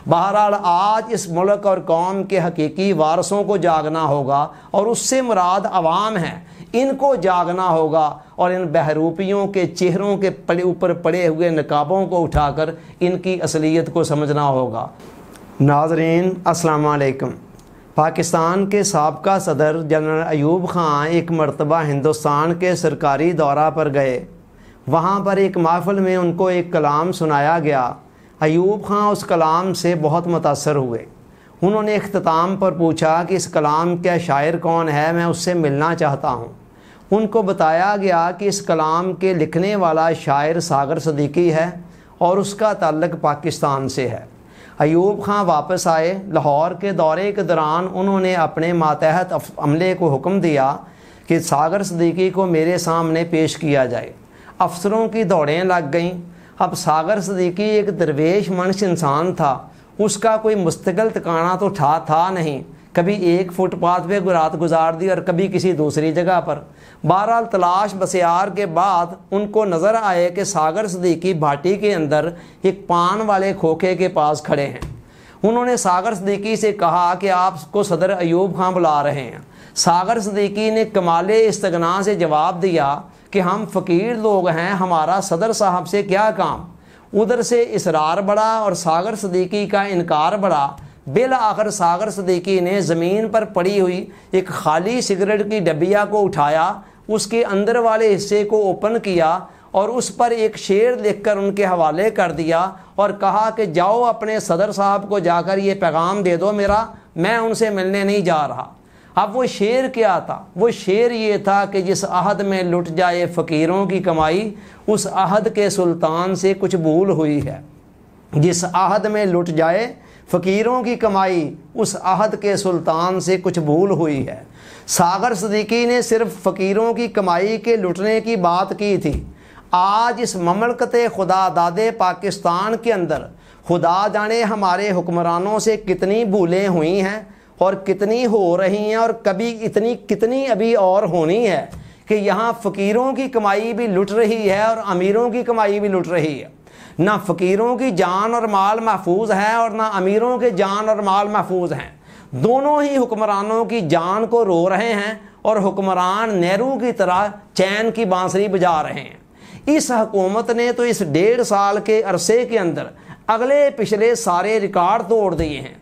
बहरहाल आज इस मुल्क और कौम के हकीकी वारसों को जागना होगा और उससे मुराद अवाम है, इनको जागना होगा और इन बहरूपियों के चेहरों के ऊपर पड़े हुए नकाबों को उठाकर इनकी असलियत को समझना होगा। नाज़रीन अस्सलाम वालेकुम। पाकिस्तान के साबका सदर जनरल अयूब ख़ान एक मरतबा हिंदुस्तान के सरकारी दौरा पर गए। वहाँ पर एक महफ़िल में उनको एक कलाम सुनाया गया। अयूब ख़ान उस कलाम से बहुत मुतासर हुए। उन्होंने इख्तिताम पर पूछा कि इस कलाम का शायर कौन है, मैं उससे मिलना चाहता हूँ। उनको बताया गया कि इस कलाम के लिखने वाला शायर सागर सिद्दीकी है और उसका ताल्लुक़ पाकिस्तान से है। अयूब ख़ान वापस आए। लाहौर के दौरे के दौरान उन्होंने अपने मातहत अमले को हुक्म दिया कि सागर सिद्दीकी को मेरे सामने पेश किया जाए। अफसरों की दौड़ें लग गईं। अब सागर सिद्दीकी एक दरवेश मंश इंसान था, उसका कोई मुस्तकिल ठिकाना तो था नहीं। कभी एक फुटपाथ पे रात गुजार दी और कभी किसी दूसरी जगह पर। बहरहाल तलाश बसियार के बाद उनको नज़र आए कि सागर सिद्दीकी भाटी के अंदर एक पान वाले खोखे के पास खड़े हैं। उन्होंने सागर सिद्दीकी से कहा कि आपको सदर अयूब ख़ान बुला रहे हैं। सागर सिद्दीकी ने कमाले इस्तगना से जवाब दिया कि हम फ़कीर लोग हैं, हमारा सदर साहब से क्या काम। उधर से इसरार बढ़ा और सागर सिद्दीकी का इनकार बढ़ा। बिल आखिर सागर सिद्दीकी ने ज़मीन पर पड़ी हुई एक खाली सिगरेट की डबिया को उठाया, उसके अंदर वाले हिस्से को ओपन किया और उस पर एक शेर लिखकर उनके हवाले कर दिया और कहा कि जाओ अपने सदर साहब को जाकर ये पैगाम दे दो मेरा, मैं उनसे मिलने नहीं जा रहा। अब वो शेर क्या था? वो शेर ये था कि जिस अहद में लुट जाए फ़कीरों की कमाई, उस अहद के सुल्तान से कुछ भूल हुई है। जिस अहद में लुट जाए फ़कीरों की कमाई, उस अहद के सुल्तान से कुछ भूल हुई है। सागर सिद्दीकी ने सिर्फ फ़कीरों की कमाई के लुटने की बात की थी। आज इस ममलकत खुदा दादे पाकिस्तान के अंदर खुदा जाने हमारे हुक्मरानों से कितनी भूलें हुई हैं और कितनी हो रही हैं और कभी इतनी कितनी अभी और होनी है कि यहाँ फ़कीरों की कमाई भी लुट रही है और अमीरों की कमाई भी लुट रही है। ना फ़कीरों की जान और माल महफूज है और ना अमीरों के जान और माल महफूज हैं। दोनों ही हुक्मरानों की जान को रो रहे हैं और हुक्मरान नेहरू की तरह चैन की बांसुरी बजा रहे हैं। इस हुकूमत ने तो इस 1.5 साल के अरसे के अंदर अगले पिछले सारे रिकॉर्ड तोड़ दिए हैं।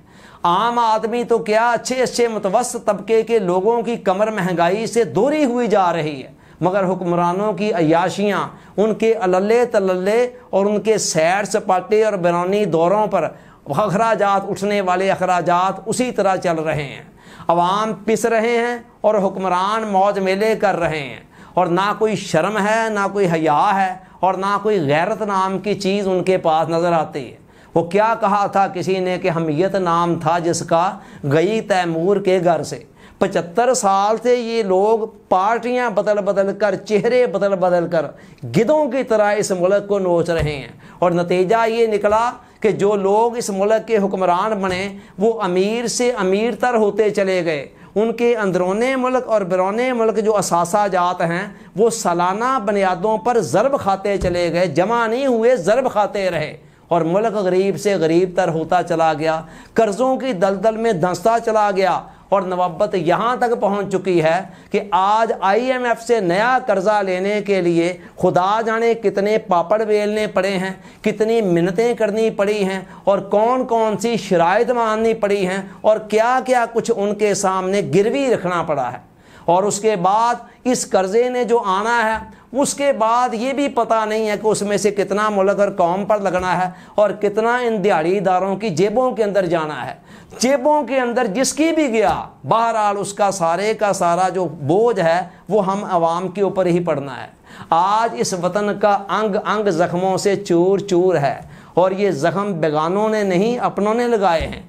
आम आदमी तो क्या, अच्छे मुतवस्सित तबके के लोगों की कमर महंगाई से दूरी हुई जा रही है, मगर हुक्मरानों की अयाशियाँ, उनके अल्ले तल्ले और उनके सैर सपाटे और बैरूनी दौरों पर अखराजात, उठने वाले अखराजात उसी तरह चल रहे हैं। अवाम पिस रहे हैं और हुक्मरान मौज मेले कर रहे हैं और ना कोई शर्म है, ना कोई हया है और ना कोई गैरत नाम की चीज़ उनके पास नज़र आती है। वो क्या कहा था किसी ने कि हमीयत नाम था जिसका गई तैमूर के घर से। 75 साल से ये लोग पार्टियां बदल बदल कर, चेहरे बदल बदल कर गिद्धों की तरह इस मुल्क को नोच रहे हैं और नतीजा ये निकला कि जो लोग इस मुल्क के हुक्मरान बने वो अमीर से अमीर तर होते चले गए। उनके अंदरूने मुल्क और बैरूने मुल्क जो असासा जात हैं वो सालाना बुनियादों पर ज़रब खाते चले गए, जमा नहीं हुए, ज़रब खाते रहे और मुल्क गरीब से गरीब तर होता चला गया, कर्ज़ों की दलदल में धंसता चला गया और नवबत यहाँ तक पहुँच चुकी है कि आज IMF से नया कर्ज़ा लेने के लिए खुदा जाने कितने पापड़ बेलने पड़े हैं, कितनी मिन्नतें करनी पड़ी हैं और कौन कौन सी शराइत माननी पड़ी हैं और क्या क्या कुछ उनके सामने गिरवी रखना पड़ा है। और उसके बाद इस कर्ज़े ने जो आना है, उसके बाद ये भी पता नहीं है कि उसमें से कितना मुल्क और कौम पर लगना है और कितना इन दिहाड़ीदारों की जेबों के अंदर जाना है। जेबों के अंदर जिसकी भी गया, बहरहाल उसका सारे का सारा जो बोझ है वो हम आवाम के ऊपर ही पड़ना है। आज इस वतन का अंग अंग ज़ख्मों से चूर चूर है और ये ज़ख्म बेगानों ने नहीं, अपनों ने लगाए हैं।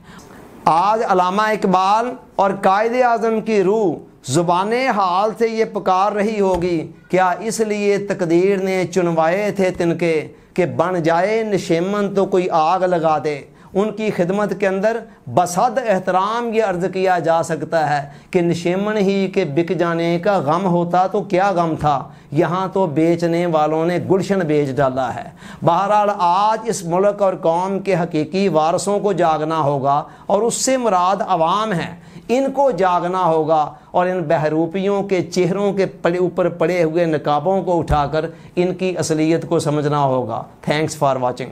आज अल्लामा इकबाल और कायदे आज़म की रूह ज़ुबाने हाल से ये पुकार रही होगी, क्या इसलिए तकदीर ने चुनवाए थे तिनके कि बन जाए निशेमन तो कोई आग लगा दे उनकी खिदमत के अंदर बसद एहतराम ये अर्ज़ किया जा सकता है कि निशेमन ही के बिक जाने का गम होता तो क्या गम था, यहाँ तो बेचने वालों ने गुलशन बेच डाला है। बहरहाल आज इस मुल्क और कौम के हकीकी वारसों को जागना होगा और उससे मुराद अवाम है, इनको जागना होगा और इन बहरूपियों के चेहरों के ऊपर पड़े हुए नकाबों को उठाकर इनकी असलियत को समझना होगा। Thanks for watching.